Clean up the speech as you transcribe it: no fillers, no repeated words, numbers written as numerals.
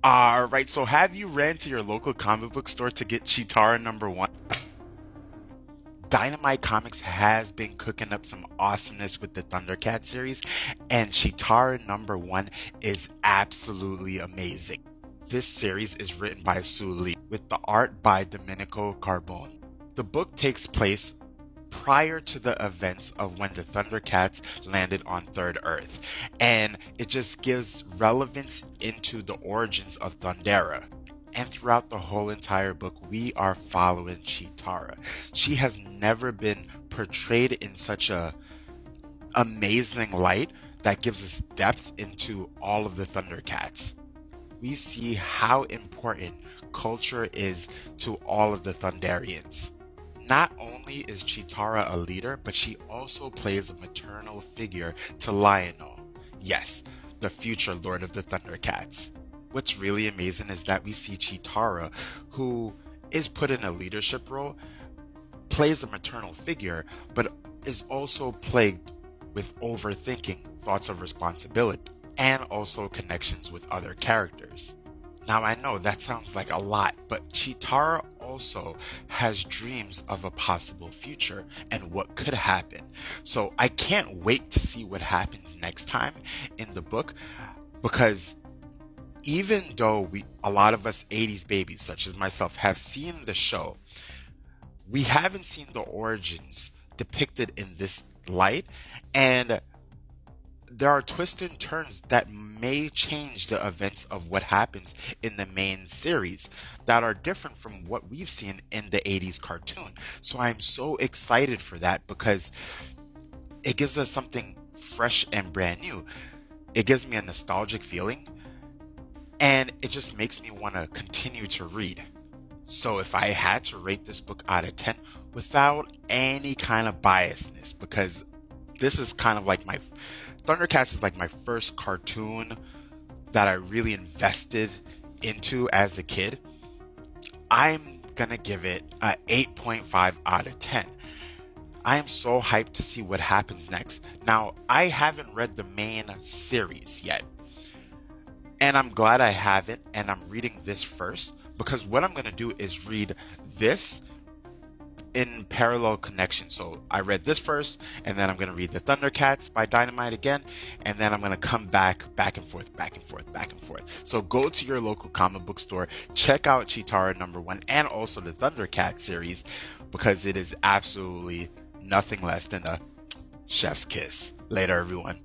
Alright, so have you ran to your local comic book store to get Cheetara #1? Dynamite Comics has been cooking up some awesomeness with the Thundercats series, and Cheetara #1 is absolutely amazing. This series is written by Sue Lee, with the art by Domenico Carbone. The book takes place prior to the events of when the Thundercats landed on Third Earth, and it just gives relevance into the origins of Thundera. And throughout the whole entire book, we are following Cheetara. She has never been portrayed in such a amazing light that gives us depth into all of the Thundercats. We see how important culture is to all of the Thunderians. Not only is Cheetara a leader, but she also plays a maternal figure to Lionel. Yes, the future Lord of the Thundercats. What's really amazing is that we see Cheetara, who is put in a leadership role, plays a maternal figure, but is also plagued with overthinking, thoughts of responsibility, and also connections with other characters. Now I know that sounds like a lot, but Cheetara also has dreams of a possible future and what could happen. So I can't wait to see what happens next time in the book, because even though a lot of us 80s babies, such as myself, have seen the show, we haven't seen the origins depicted in this light, and there are twists and turns that may change the events of what happens in the main series that are different from what we've seen in the 80s cartoon. So I'm so excited for that because it gives us something fresh and brand new. It gives me a nostalgic feeling, and it just makes me want to continue to read. So if I had to rate this book out of 10 without any kind of biasness, because this is kind of like Thundercats is like my first cartoon that I really invested into as a kid, I'm gonna give it a 8.5 out of 10. I am so hyped to see what happens next. Now, I haven't read the main series yet, and I'm glad I haven't, and I'm reading this first, because what I'm gonna do is read this in parallel connection. So I read this first, and then I'm going to read the Thundercats by Dynamite again, and then I'm going to come back and forth, back and forth, back and forth. So go to your local comic book store, check out Cheetara #1 and also the Thundercat series, because it is absolutely nothing less than a chef's kiss. Later, everyone.